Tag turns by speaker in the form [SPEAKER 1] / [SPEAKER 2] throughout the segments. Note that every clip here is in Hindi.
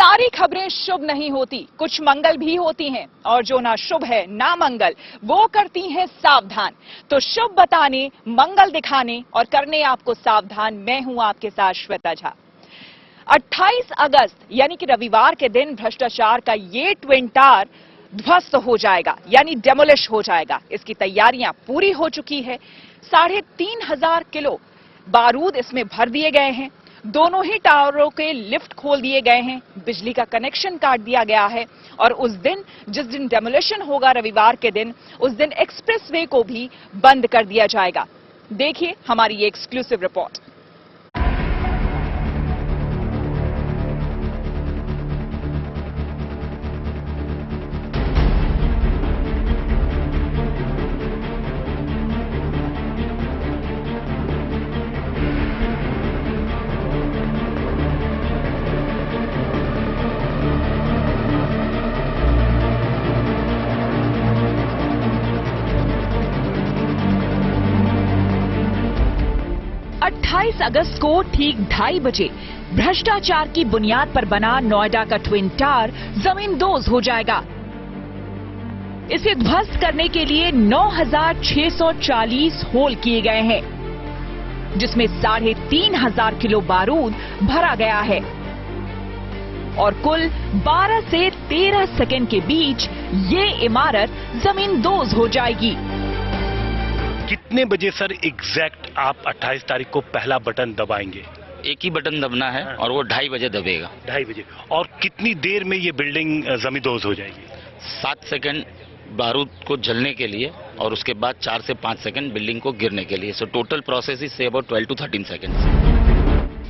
[SPEAKER 1] सारी खबरें शुभ नहीं होती, कुछ मंगल भी होती हैं, और जो ना शुभ है ना मंगल वो करती हैं सावधान। तो शुभ बताने, मंगल दिखाने और करने आपको सावधान मैं हूं आपके साथ श्वेता झा। 28 अगस्त यानी कि रविवार के दिन भ्रष्टाचार का ये ट्विन टावर ध्वस्त हो जाएगा, यानी डेमोलिश हो जाएगा। इसकी तैयारियां पूरी हो चुकी है। 3,500 किलो बारूद इसमें भर दिए गए हैं। दोनों ही टावरों के लिफ्ट खोल दिए गए हैं, बिजली का कनेक्शन काट दिया गया है। और उस दिन, जिस दिन डेमोलिशन होगा रविवार के दिन, उस दिन एक्सप्रेसवे को भी बंद कर दिया जाएगा। देखिए हमारी ये एक्सक्लूसिव रिपोर्ट। अगस्त को ठीक 2:30 बजे भ्रष्टाचार की बुनियाद पर बना नोएडा का ट्विन टावर जमींदोज हो जाएगा। इसे ध्वस्त करने के लिए 9,640 होल किए गए हैं, जिसमें 3,500 किलो बारूद भरा गया है और कुल 12 से 13 सेकंड के बीच ये इमारत जमींदोज हो जाएगी।
[SPEAKER 2] कितने बजे सर एग्जैक्ट आप 28 तारीख को पहला बटन दबाएंगे?
[SPEAKER 3] एक ही बटन दबना है और वो 2:30 बजे दबेगा।
[SPEAKER 2] 2:30 बजे। और कितनी देर में ये बिल्डिंग जमींदोज हो जाएगी?
[SPEAKER 3] 7 सेकंड बारूद को जलने के लिए और उसके बाद 4 से 5 सेकंड बिल्डिंग को गिरने के लिए। So total process is say about 12 to 13 second.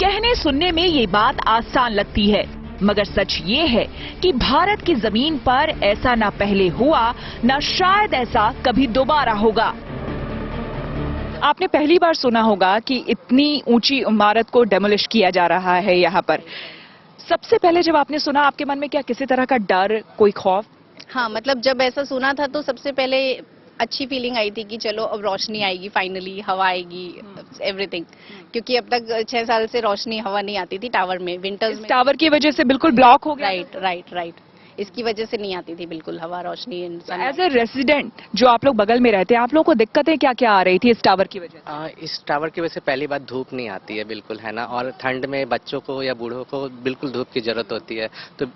[SPEAKER 1] कहने सुनने में ये बात आसान लगती है, मगर सच ये है कि भारत की जमीन पर ऐसा ना पहले हुआ, ना शायद ऐसा कभी दोबारा होगा। आपने पहली बार सुना होगा कि इतनी ऊंची इमारत को डेमोलिश किया जा रहा है यहाँ पर। सबसे पहले जब आपने सुना, आपके मन में क्या किसी तरह का डर, कोई खौफ?
[SPEAKER 4] हाँ, मतलब जब ऐसा सुना था तो सबसे पहले अच्छी फीलिंग आई थी कि चलो अब रोशनी आएगी, फाइनली हवा आएगी, एवरीथिंग। क्योंकि अब तक 6 साल से रोशनी, हवा नहीं आती थी टावर में, विंटर्स में।
[SPEAKER 1] टावर की वजह से बिल्कुल ब्लॉक हो गया।
[SPEAKER 4] राइट। इसकी वजह से नहीं आती थी बिल्कुल हवा, रोशनी।
[SPEAKER 1] एज ए रेसिडेंट जो आप लोग बगल में रहते हैं, आप लोगों को दिक्कतें क्या क्या आ रही थी इस टावर की वजह से?
[SPEAKER 5] इस टावर की वजह से पहली बात धूप नहीं आती है बिल्कुल, है ना। और ठंड में बच्चों को या बूढ़ों को बिल्कुल धूप की जरूरत होती है, तो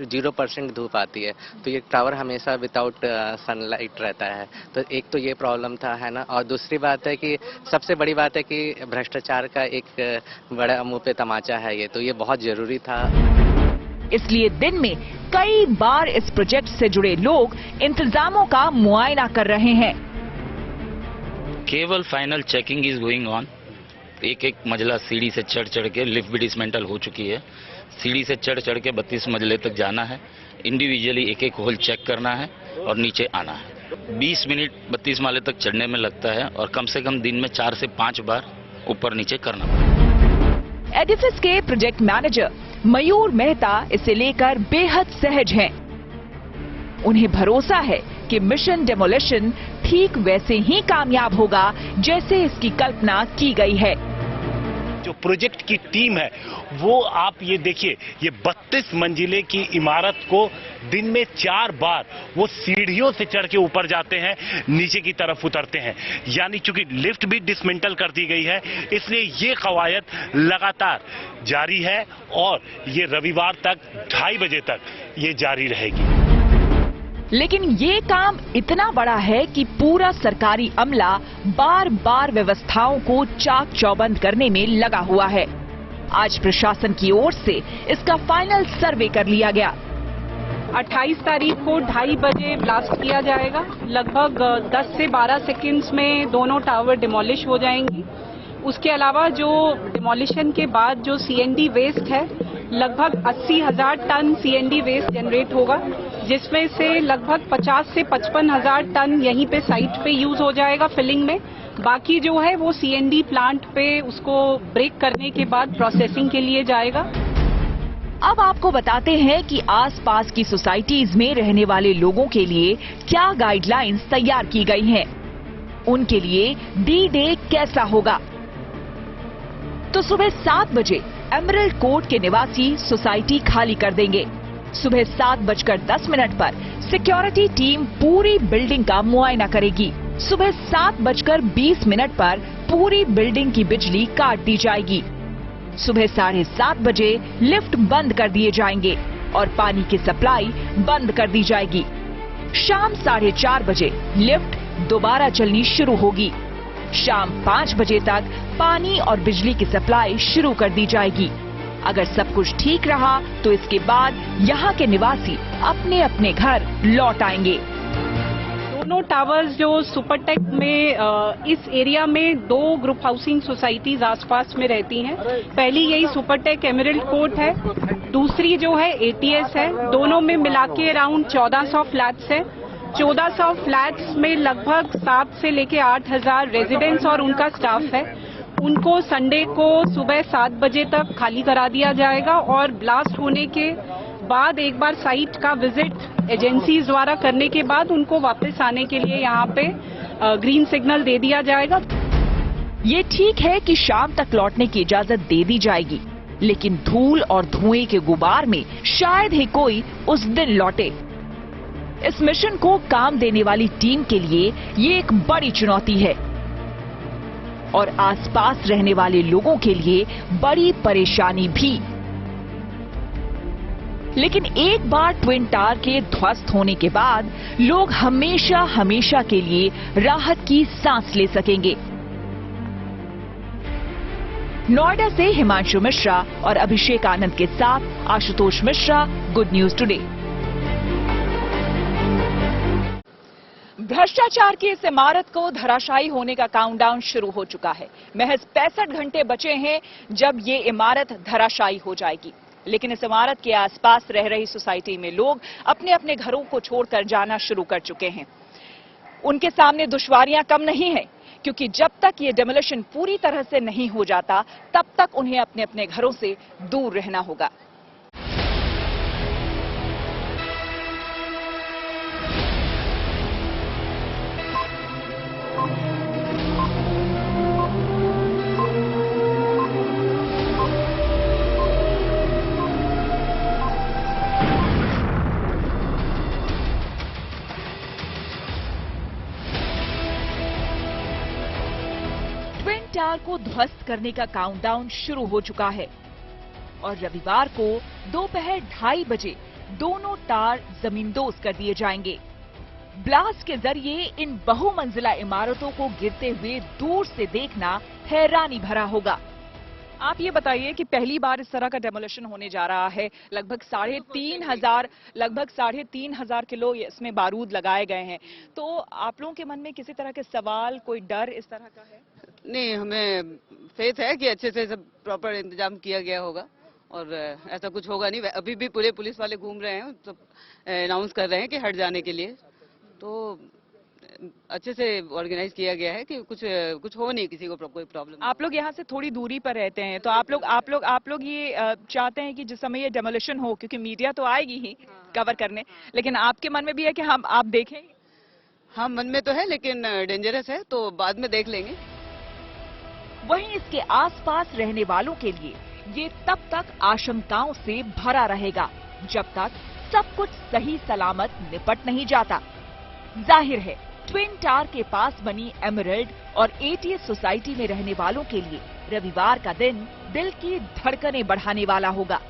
[SPEAKER 5] 0% धूप आती है। तो ये टावर हमेशा विदाउट सनलाइट रहता है। तो एक तो ये प्रॉब्लम था, है ना। और दूसरी बात है कि सबसे बड़ी बात है कि भ्रष्टाचार का एक बड़ा मुंह पे तमाचा है ये, तो ये बहुत जरूरी था।
[SPEAKER 1] इसलिए दिन में कई बार इस प्रोजेक्ट से जुड़े लोग इंतजामों का मुआयना कर रहे हैं।
[SPEAKER 3] केवल final checking is going on. एक मंजिला सीढ़ी से चढ़ के लिफ्ट भी डिसमेंटल हो चुकी है। सीढ़ी से चढ़ के 32 मंजिले तक जाना है, इंडिविजुअली एक होल चेक करना है और नीचे आना है। 20 मिनट 32 माले तक चढ़ने में लगता है और कम से कम दिन में 4 से 5 बार ऊपर नीचे करना पड़ता है।
[SPEAKER 1] एडिफिस के प्रोजेक्ट मैनेजर मयूर मेहता इसे लेकर बेहद सहज हैं। उन्हें भरोसा है कि मिशन डेमोलिशन ठीक वैसे ही कामयाब होगा जैसे इसकी कल्पना की गई है।
[SPEAKER 2] जो प्रोजेक्ट की टीम है वो, आप ये देखिए, ये 32 मंजिले की इमारत को दिन में 4 बार वो सीढ़ियों से चढ़ के ऊपर जाते हैं, नीचे की तरफ उतरते हैं। यानी चूंकि लिफ्ट भी डिसमेंटल कर दी गई है, इसलिए ये कवायद लगातार जारी है और ये रविवार तक 2:30 बजे तक ये जारी रहेगी।
[SPEAKER 1] लेकिन ये काम इतना बड़ा है कि पूरा सरकारी अमला बार बार व्यवस्थाओं को चाक चौबंद करने में लगा हुआ है। आज प्रशासन की ओर से इसका फाइनल सर्वे कर लिया गया।
[SPEAKER 6] 28 तारीख को 2:30 बजे ब्लास्ट किया जाएगा। लगभग 10 से 12 सेकंड्स में दोनों टावर डिमोलिश हो जाएंगी। उसके अलावा जो डिमोलिशन के बाद जो सीएनडी वेस्ट है, लगभग 80,000 टन सीएनडी वेस्ट जनरेट होगा, जिसमें से लगभग 50 से 55,000 टन यहीं पे साइट पे यूज हो जाएगा फिलिंग में। बाकी जो है वो सीएनडी प्लांट पे उसको ब्रेक करने के बाद प्रोसेसिंग के लिए जाएगा।
[SPEAKER 1] अब आपको बताते हैं कि आसपास की सोसाइटीज में रहने वाले लोगों के लिए क्या गाइडलाइंस तैयार की गई हैं। उनके लिए डी डे कैसा होगा। तो सुबह 7 बजे एमरल्ड कोर्ट के निवासी सोसाइटी खाली कर देंगे। सुबह 7:10 पर सिक्योरिटी टीम पूरी बिल्डिंग का मुआयना करेगी। सुबह 7:20 पर पूरी बिल्डिंग की बिजली काट दी जाएगी। सुबह 7:30 बजे लिफ्ट बंद कर दिए जाएंगे और पानी की सप्लाई बंद कर दी जाएगी। शाम 4:30 बजे लिफ्ट दोबारा चलनी शुरू होगी। शाम 5 बजे तक पानी और बिजली की सप्लाई शुरू कर दी जाएगी। अगर सब कुछ ठीक रहा तो इसके बाद यहाँ के निवासी अपने अपने घर लौट आएंगे।
[SPEAKER 6] दोनों टावर्स जो सुपरटेक में इस एरिया में 2 ग्रुप हाउसिंग सोसाइटीज आसपास में रहती हैं। पहली यही सुपरटेक एमरल्ड कोर्ट है, दूसरी जो है एटीएस है। दोनों में मिला के अराउंड 1400 फ्लैट्स है। 1400 फ्लैट्स में लगभग 7 से लेके 8000 रेजिडेंट्स और उनका स्टाफ है। उनको संडे को सुबह 7 बजे तक खाली करा दिया जाएगा और ब्लास्ट होने के बाद एक बार साइट का विजिट एजेंसीज द्वारा करने के बाद उनको वापस आने के लिए यहाँ पे ग्रीन सिग्नल दे दिया जाएगा।
[SPEAKER 1] ये ठीक है कि शाम तक लौटने की इजाजत दे दी जाएगी, लेकिन धूल और धुएं के गुबार में शायद ही कोई उस दिन लौटे। इस मिशन को काम देने वाली टीम के लिए ये एक बड़ी चुनौती है और आसपास रहने वाले लोगों के लिए बड़ी परेशानी भी। लेकिन एक बार ट्विन टावर के ध्वस्त होने के बाद लोग हमेशा हमेशा के लिए राहत की सांस ले सकेंगे। नोएडा से हिमांशु मिश्रा और अभिषेक आनंद के साथ Ashutosh Mishra, good news today. भ्रष्टाचार की इस इमारत को धराशायी होने का काउंटडाउन शुरू हो चुका है। महज 65 घंटे बचे हैं जब ये इमारत धराशायी हो जाएगी। लेकिन इस इमारत के आसपास रह रही सोसाइटी में लोग अपने अपने घरों को छोड़कर जाना शुरू कर चुके हैं। उनके सामने दुश्वारियां कम नहीं है, क्योंकि जब तक ये डेमोलिशन पूरी तरह से नहीं हो जाता तब तक उन्हें अपने अपने घरों से दूर रहना होगा। ट्विन टावर को ध्वस्त करने का काउंटडाउन शुरू हो चुका है और रविवार को दोपहर 2:30 बजे दोनों टावर जमींदोज कर दिए जाएंगे। ब्लास्ट के जरिए इन बहुमंजिला इमारतों को गिरते हुए दूर से देखना हैरानी भरा होगा। आप ये बताइए कि पहली बार इस तरह का डेमोलिशन होने जा रहा है। लगभग 3,500 किलो इसमें बारूद लगाए गए हैं। तो आप लोगों के मन में किसी तरह के सवाल, कोई डर इस तरह का है?
[SPEAKER 7] नहीं, हमें फेथ है कि अच्छे से सब प्रॉपर इंतजाम किया गया होगा और ऐसा कुछ होगा नहीं। अभी भी पूरे पुलिस वाले घूम रहे हैं, सब अनाउंस कर रहे हैं कि हट जाने के लिए। तो अच्छे से ऑर्गेनाइज किया गया है कि कुछ हो नहीं, किसी को कोई प्रॉब्लम।
[SPEAKER 1] आप लोग यहाँ से थोड़ी दूरी पर रहते हैं, तो आप लोग ये चाहते हैं कि जिस समय ये डेमोलिशन हो, क्योंकि मीडिया तो आएगी ही कवर करने, लेकिन आपके मन में भी है कि आप देखें?
[SPEAKER 7] हाँ, मन में तो है, लेकिन डेंजरस है तो बाद में देख लेंगे।
[SPEAKER 1] वहीं इसके आसपास रहने वालों के लिए ये तब तक आशंकाओं से भरा रहेगा जब तक सब कुछ सही सलामत निपट नहीं जाता। जाहिर है ट्विन टावर के पास बनी एमरल्ड और एटीएस सोसाइटी में रहने वालों के लिए रविवार का दिन दिल की धड़कनें बढ़ाने वाला होगा।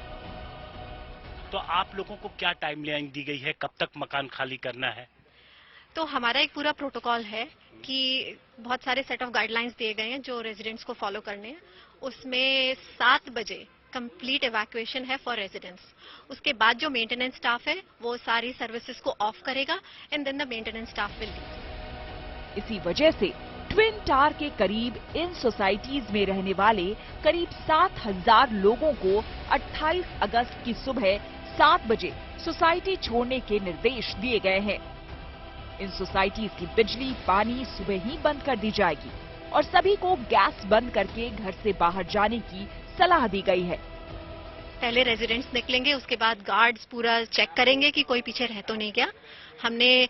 [SPEAKER 2] तो आप लोगों को क्या टाइमलाइन दी गई है, कब तक मकान खाली करना है?
[SPEAKER 8] तो हमारा एक पूरा प्रोटोकॉल है कि बहुत सारे सेट ऑफ गाइडलाइंस दिए गए हैं जो रेजिडेंट्स को फॉलो करने हैं। उसमें 7 बजे कंप्लीट इवैक्यूएशन है फॉर रेजिडेंट्स। उसके बाद जो मेंटेनेंस स्टाफ है वो सारी सर्विसेज को ऑफ करेगा and then the maintenance staff will leave.
[SPEAKER 1] इसी वजह से ट्विन टावर के करीब इन सोसाइटीज में रहने वाले करीब 7,000 लोगों को 28 अगस्त की सुबह 7 बजे सोसाइटी छोड़ने के निर्देश दिए गए हैं। इन सोसाइटीज की बिजली, पानी सुबह ही बंद कर दी जाएगी और सभी को गैस बंद करके घर से बाहर जाने की सलाह दी गई है।
[SPEAKER 8] पहले रेजिडेंट्स निकलेंगे, उसके बाद गार्ड्स पूरा चेक करेंगे कि कोई पीछे रह तो नहीं गया। हमने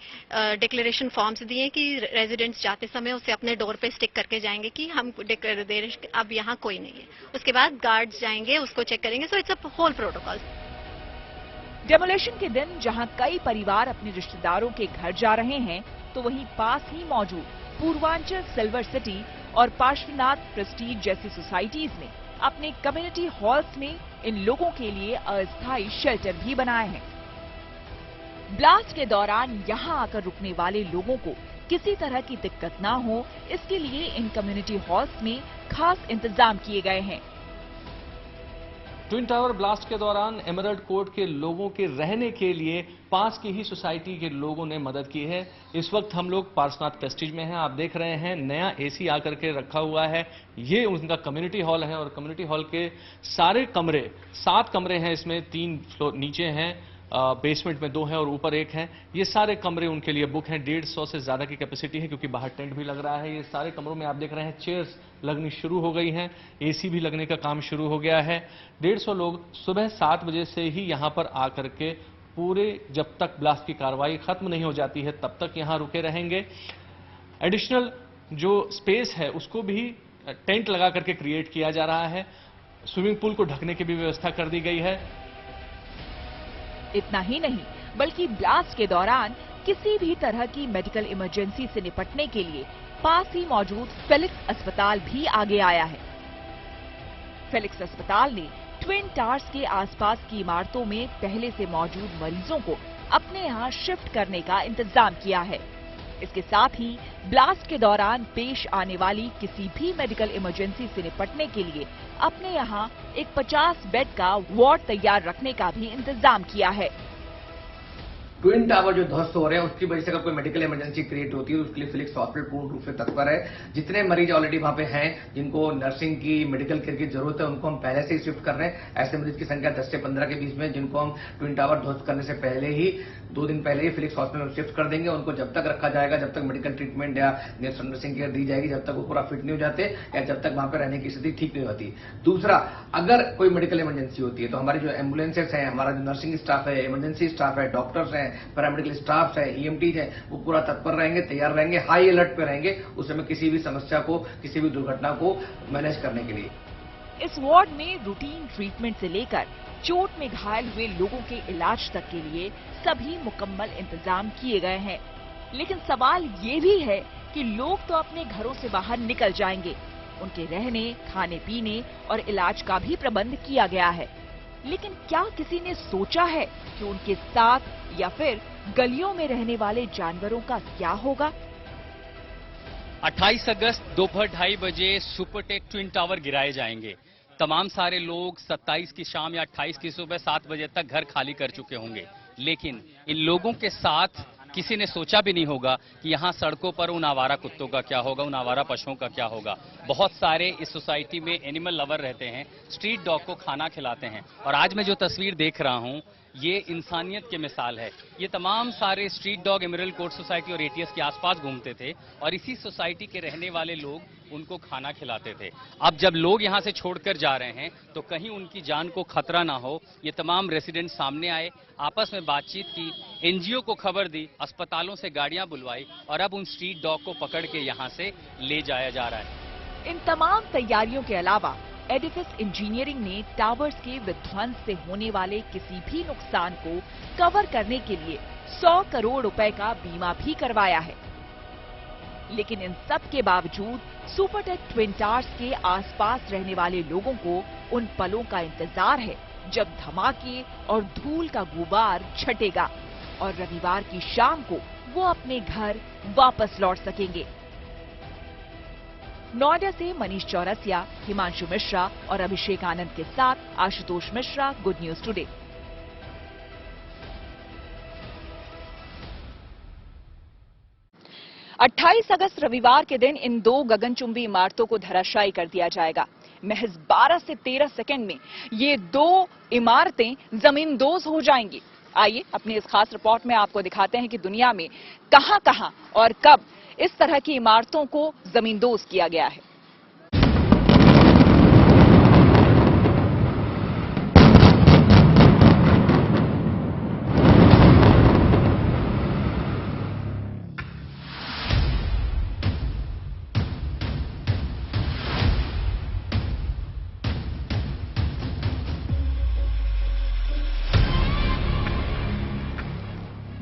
[SPEAKER 8] डिक्लेरेशन फॉर्म्स दिए कि रेजिडेंट्स जाते समय उसे अपने डोर पे स्टिक करके जाएंगे कि हम डिक्लेरेशन अब यहाँ कोई नहीं है। उसके बाद गार्ड्स जाएंगे, उसको चेक करेंगे। So it's a whole protocol.
[SPEAKER 1] Demolition के दिन जहां कई परिवार अपने रिश्तेदारों के घर जा रहे हैं, तो वहीं पास ही मौजूद पूर्वांचल सिल्वर सिटी और पार्श्वनाथ प्रेस्टीज जैसी सोसाइटीज ने अपने कम्युनिटी हॉल्स में इन लोगों के लिए अस्थायी शेल्टर भी बनाए हैं। ब्लास्ट के दौरान यहां आकर रुकने वाले लोगों को किसी तरह की दिक्कत ना हो, इसके लिए इन कम्युनिटी हॉल्स में खास इंतजाम किए गए हैं।
[SPEAKER 9] ट्विन टावर ब्लास्ट के दौरान एमरल्ड कोर्ट के लोगों के रहने के लिए पास की ही सोसाइटी के लोगों ने मदद की है। इस वक्त हम लोग पार्श्वनाथ प्रेस्टीज में हैं। आप देख रहे हैं नया एसी आकर के रखा हुआ है। ये उनका कम्युनिटी हॉल है और कम्युनिटी हॉल के सारे कमरे, 7 कमरे हैं, इसमें 3 फ्लोर नीचे हैं, बेसमेंट में 2 हैं और ऊपर 1 है। ये सारे कमरे उनके लिए बुक हैं। 150 से ज्यादा की कैपेसिटी है, क्योंकि बाहर टेंट भी लग रहा है। ये सारे कमरों में आप देख रहे हैं चेयर्स लगनी शुरू हो गई हैं, एसी भी लगने का काम शुरू हो गया है। 150 लोग सुबह 7 बजे से ही यहां पर आकर के पूरे जब तक ब्लास्ट की कार्रवाई खत्म नहीं हो जाती है तब तक यहां रुके रहेंगे। एडिशनल जो स्पेस है उसको भी टेंट लगा करके क्रिएट किया जा रहा है। स्विमिंग पूल को ढकने की भी व्यवस्था कर दी गई है।
[SPEAKER 1] इतना ही नहीं, बल्कि ब्लास्ट के दौरान किसी भी तरह की मेडिकल इमरजेंसी से निपटने के लिए पास ही मौजूद फेलिक्स अस्पताल भी आगे आया है। फेलिक्स अस्पताल ने ट्विन टावर्स के आसपास की इमारतों में पहले से मौजूद मरीजों को अपने यहां शिफ्ट करने का इंतजाम किया है। इसके साथ ही ब्लास्ट के दौरान पेश आने वाली किसी भी मेडिकल इमरजेंसी से निपटने के लिए अपने यहां एक 50 बेड का वार्ड तैयार रखने का भी इंतजाम किया है।
[SPEAKER 10] ट्विन टावर जो ध्वस्त हो रहे हैं उसकी वजह से अगर कोई मेडिकल इमरजेंसी क्रिएट होती है, उसके लिए फिलिक्स हॉस्पिटल पूर्ण रूप से तत्पर है। जितने मरीज ऑलरेडी वहां पे हैं, जिनको नर्सिंग की, मेडिकल केयर की जरूरत है, उनको हम पहले से ही शिफ्ट कर रहे हैं। ऐसे मरीज की संख्या 10 से 15 के बीच में, जिनको हम ट्विन टावर ध्वस्त करने से पहले ही 2 दिन पहले ही फिलिक्स हॉस्पिटल में शिफ्ट कर देंगे। उनको जब तक रखा जाएगा, जब तक मेडिकल ट्रीटमेंट या नर्सिंग केयर दी जाएगी, जब तक वो पूरा फिट नहीं हो जाते या जब तक वहां पर रहने की स्थिति ठीक नहीं होती। दूसरा, अगर कोई मेडिकल इमरजेंसी होती है तो हमारी जो एम्बुलेंसेस हैं, हमारा जो नर्सिंग स्टाफ है, इमरजेंसी स्टाफ है, डॉक्टर्स हैं, पैरामेडिकल स्टाफ है, ईएमटीज है, वो पूरा तत्पर रहेंगे, तैयार रहेंगे, हाई अलर्ट पे रहेंगे उस समय किसी भी समस्या को, किसी भी दुर्घटना को मैनेज करने के लिए।
[SPEAKER 1] इस वार्ड में रूटीन ट्रीटमेंट से लेकर चोट में घायल हुए लोगों के इलाज तक के लिए सभी मुकम्मल इंतजाम किए गए हैं। लेकिन सवाल ये भी है कि लोग तो अपने घरों से बाहर निकल जाएंगे, उनके रहने, खाने पीने और इलाज का भी प्रबंध किया गया है। लेकिन क्या किसी ने सोचा है कि उनके साथ या फिर गलियों में रहने वाले जानवरों का क्या होगा?
[SPEAKER 11] 28 अगस्त दोपहर 2:30 बजे सुपरटेक ट्विन टावर गिराए जाएंगे। तमाम सारे लोग 27 की शाम या 28 की सुबह 7 बजे तक घर खाली कर चुके होंगे। लेकिन इन लोगों के साथ किसी ने सोचा भी नहीं होगा कि यहाँ सड़कों पर उन आवारा कुत्तों का क्या होगा, उन आवारा पशुओं का क्या होगा। बहुत सारे इस सोसाइटी में एनिमल लवर रहते हैं, स्ट्रीट डॉग को खाना खिलाते हैं। और आज मैं जो तस्वीर देख रहा हूँ ये इंसानियत की मिसाल है। ये तमाम सारे street dog emerald court society और एटीएस के आसपास घूमते थे और इसी सोसाइटी के रहने वाले लोग उनको खाना खिलाते थे। अब जब लोग यहाँ से छोड़कर जा रहे हैं तो कहीं उनकी जान को खतरा ना हो, ये तमाम रेसिडेंट सामने आए, आपस में बातचीत की, एनजीओ को खबर दी, अस्पतालों से गाड़ियां बुलवाई और अब उन स्ट्रीट डॉग को पकड़ के यहाँ से ले जाया जा रहा है।
[SPEAKER 1] इन तमाम तैयारियों के अलावा एडिफिस इंजीनियरिंग ने टावर्स के विध्वंस से होने वाले किसी भी नुकसान को कवर करने के लिए 100 करोड़ रुपए का बीमा भी करवाया है। लेकिन इन सब के बावजूद सुपरटेक ट्विन टावर्स के आसपास रहने वाले लोगों को उन पलों का इंतजार है जब धमाके और धूल का गुबार छटेगा और रविवार की शाम को वो अपने घर वापस लौट सकेंगे। नोएडा से मनीष चौरसिया, हिमांशु मिश्रा और अभिषेक आनंद के साथ Ashutosh Mishra, good news today. अट्ठाईस अगस्त रविवार के दिन इन 2 गगनचुंबी इमारतों को धराशायी कर दिया जाएगा। महज 12 से 13 सेकंड में ये 2 इमारतें जमींदोज हो जाएंगी। आइए अपनी इस खास रिपोर्ट में आपको दिखाते हैं कि दुनिया में कहां-कहां और कब इस तरह की इमारतों को जमींदोज किया गया है।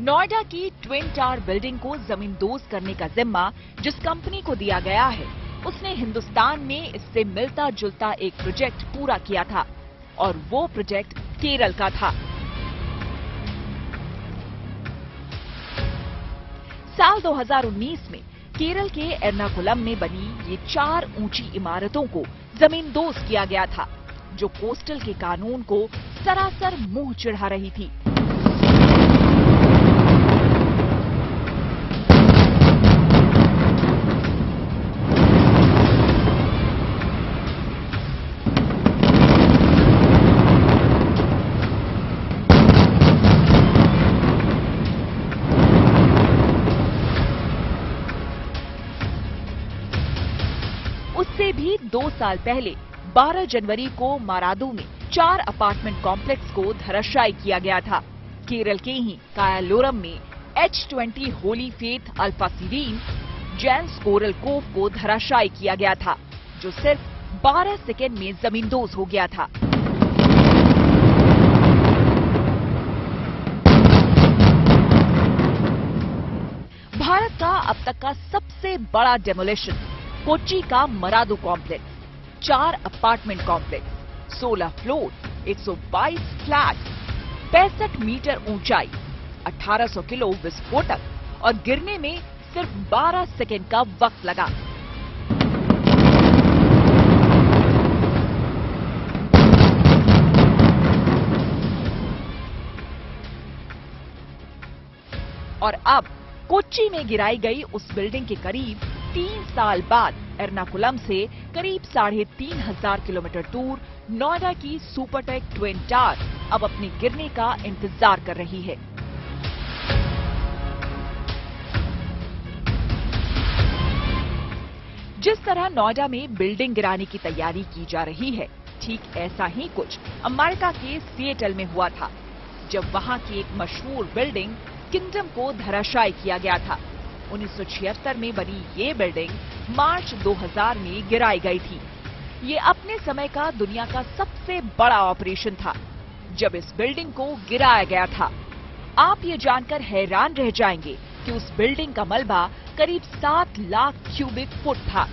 [SPEAKER 1] नोएडा की ट्विन टावर बिल्डिंग को जमींदोज करने का जिम्मा जिस कंपनी को दिया गया है, उसने हिंदुस्तान में इससे मिलता जुलता एक प्रोजेक्ट पूरा किया था और वो प्रोजेक्ट केरल का था। साल 2019 में केरल के एर्नाकुलम में बनी ये 4 ऊंची इमारतों को जमींदोज किया गया था, जो कोस्टल के कानून को सरासर मुंह चिढ़ा रही थी। उससे भी 2 साल पहले 12 जनवरी को मारादू में 4 अपार्टमेंट कॉम्प्लेक्स को धराशायी किया गया था। केरल के ही कायालोरम में H20 Holy Faith Alfa Serene Jains Coral Cove को धराशायी किया गया था, जो सिर्फ 12 सेकेंड में जमींदोज हो गया था। भारत का अब तक का सबसे बड़ा डेमोलिशन कोच्चि का Maradu complex, 4 apartment complex, 16 floor, 122 flat, 65 metre ऊंचाई, 1800 किलो विस्फोटक और गिरने में सिर्फ 12 सेकेंड का वक्त लगा। और अब कोच्चि में गिराई गई उस बिल्डिंग के करीब 3 साल बाद एर्नाकुलम से करीब 3500 किलोमीटर दूर नोएडा की सुपरटेक ट्विन टावर अब अपने गिरने का इंतजार कर रही है। जिस तरह नोएडा में बिल्डिंग गिराने की तैयारी की जा रही है, ठीक ऐसा ही कुछ अमेरिका के सिएटल में हुआ था, जब वहां की एक मशहूर बिल्डिंग किंगडम को धराशायी किया गया था। 1976 में बनी ये बिल्डिंग मार्च 2000 में गिराई गई थी। ये अपने समय का दुनिया का सबसे बड़ा ऑपरेशन था जब इस बिल्डिंग को गिराया गया था। आप ये जानकर हैरान रह जाएंगे कि उस बिल्डिंग का मलबा करीब 7 लाख क्यूबिक फुट था।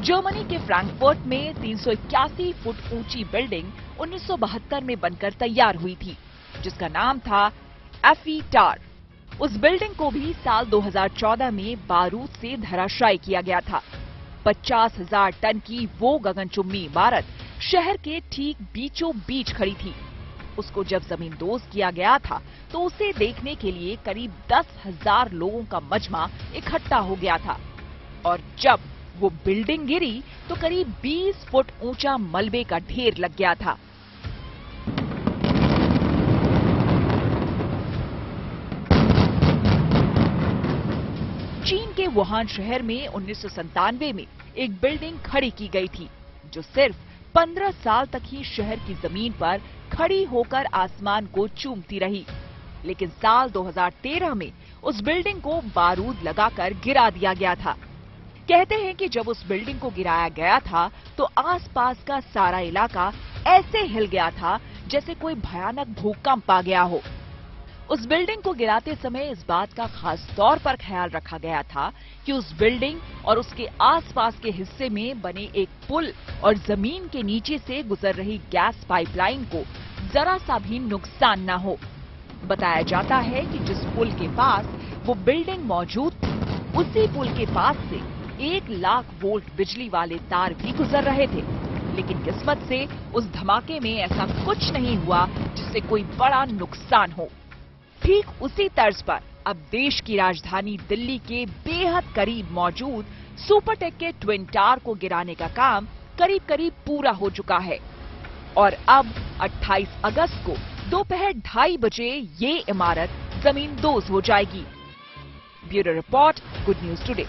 [SPEAKER 1] जर्मनी के फ्रैंकफर्ट में 381 फुट ऊंची बिल्डिंग 1972 में बनकर तैयार हुई थी, जिसका नाम था एफी टावर। उस बिल्डिंग को भी साल 2014 में बारूद से धराशायी किया गया था। 50,000 टन की वो गगनचुंबी इमारत शहर के ठीक बीचों बीच खड़ी थी। उसको जब जमींदोज किया गया था तो उसे देखने के लिए करीब 10,000 लोगों का मजमा इकट्ठा हो गया था, और जब वो बिल्डिंग गिरी तो करीब 20 फुट ऊंचा मलबे का ढेर लग गया था। चीन के वुहान शहर में 1997 में एक बिल्डिंग खड़ी की गई थी, जो सिर्फ 15 साल तक ही शहर की जमीन पर खड़ी होकर आसमान को चूमती रही। लेकिन साल 2013 में उस बिल्डिंग को बारूद लगाकर गिरा दिया गया था। कहते हैं कि जब उस बिल्डिंग को गिराया गया था तो आसपास का सारा इलाका ऐसे हिल गया था जैसे कोई भयानक भूकंप आ गया हो। उस बिल्डिंग को गिराते समय इस बात का खास तौर पर ख्याल रखा गया था कि उस बिल्डिंग और उसके आसपास के हिस्से में बने एक पुल और जमीन के नीचे से गुजर रही गैस पाइपलाइन को जरा सा भी नुकसान न हो। बताया जाता है कि जिस पुल के पास वो बिल्डिंग मौजूद थी, उसी पुल के पास से 1 लाख वोल्ट बिजली वाले तार भी गुजर रहे थे। लेकिन किस्मत से उस धमाके में ऐसा कुछ नहीं हुआ जिससे कोई बड़ा नुकसान हो। ठीक उसी तर्ज पर अब देश की राजधानी दिल्ली के बेहद करीब मौजूद सुपरटेक के ट्विन टावर को गिराने का काम करीब करीब पूरा हो चुका है, और अब 28 अगस्त को दोपहर 2:30 बजे ये इमारत जमींदोज हो जाएगी। Bureau report, good news today.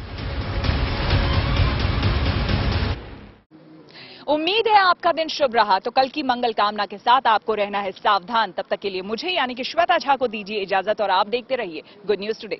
[SPEAKER 1] उम्मीद है आपका दिन शुभ रहा। तो कल की मंगल कामना के साथ आपको रहना है सावधान। तब तक के लिए मुझे यानी कि श्वेता झा को दीजिए इजाजत और आप देखते रहिए गुड न्यूज टुडे।